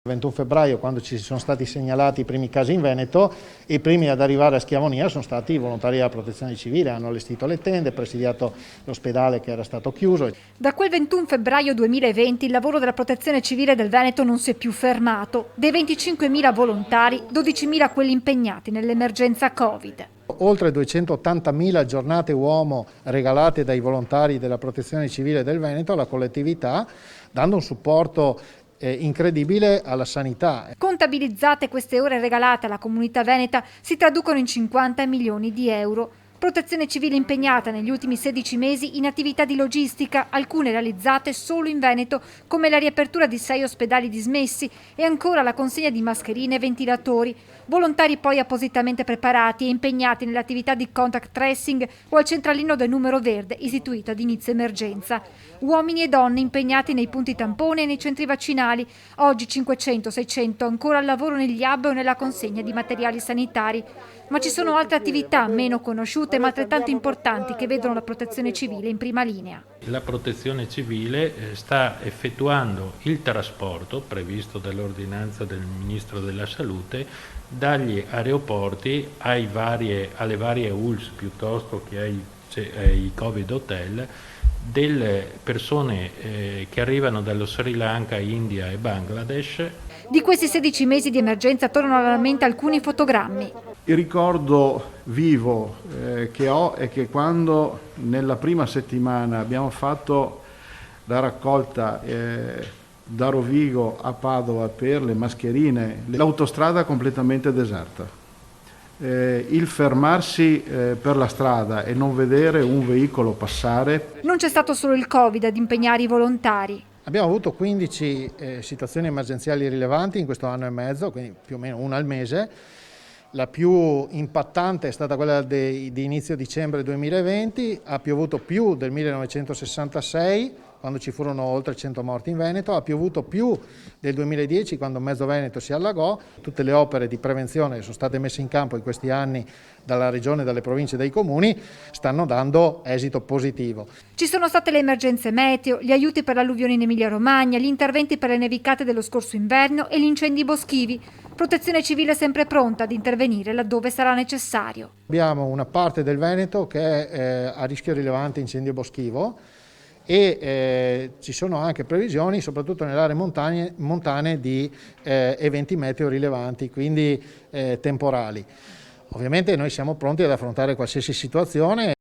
Il 21 febbraio, quando ci sono stati segnalati i primi casi in Veneto, i primi ad arrivare a Schiavonia sono stati i volontari della Protezione Civile, hanno allestito le tende, presidiato l'ospedale che era stato chiuso. Da quel 21 febbraio 2020 il lavoro della Protezione Civile del Veneto non si è più fermato. Dei 25.000 volontari, 12.000 quelli impegnati nell'emergenza Covid. Oltre 280.000 giornate uomo regalate dai volontari della Protezione Civile del Veneto alla collettività, dando un supporto incredibile alla sanità. Contabilizzate queste ore regalate alla comunità veneta si traducono in 50 milioni di euro. Protezione Civile impegnata negli ultimi 16 mesi in attività di logistica, alcune realizzate solo in Veneto, come la riapertura di 6 ospedali dismessi e ancora la consegna di mascherine e ventilatori. Volontari poi appositamente preparati e impegnati nell'attività di contact tracing o al centralino del numero verde istituito ad inizio emergenza. Uomini e donne impegnati nei punti tampone e nei centri vaccinali. Oggi 500-600 ancora al lavoro negli hub o nella consegna di materiali sanitari. Ma ci sono altre attività meno conosciute ma altrettanto importanti che vedono la Protezione Civile in prima linea. La Protezione Civile sta effettuando il trasporto previsto dall'ordinanza del Ministro della Salute dagli aeroporti alle varie ULSS piuttosto che ai Covid hotel delle persone che arrivano dallo Sri Lanka, India e Bangladesh. Di questi 16 mesi di emergenza tornano alla mente alcuni fotogrammi. Il ricordo vivo che ho è che quando nella prima settimana abbiamo fatto la raccolta da Rovigo a Padova per le mascherine, l'autostrada completamente deserta. Il fermarsi per la strada e non vedere un veicolo passare. Non c'è stato solo il Covid ad impegnare i volontari. Abbiamo avuto 15 situazioni emergenziali rilevanti in questo anno e mezzo, quindi più o meno una al mese. La più impattante è stata quella di inizio dicembre 2020, ha piovuto più del 1966, quando ci furono oltre 100 morti in Veneto, ha piovuto più del 2010, quando mezzo Veneto si allagò. Tutte le opere di prevenzione che sono state messe in campo in questi anni dalla Regione, dalle province e dai comuni stanno dando esito positivo. Ci sono state le emergenze meteo, gli aiuti per l'alluvione in Emilia-Romagna, gli interventi per le nevicate dello scorso inverno e gli incendi boschivi. Protezione Civile sempre pronta ad intervenire laddove sarà necessario. Abbiamo una parte del Veneto che è a rischio rilevante incendio boschivo e ci sono anche previsioni, soprattutto nelle aree montane, di eventi meteo rilevanti, quindi temporali. Ovviamente noi siamo pronti ad affrontare qualsiasi situazione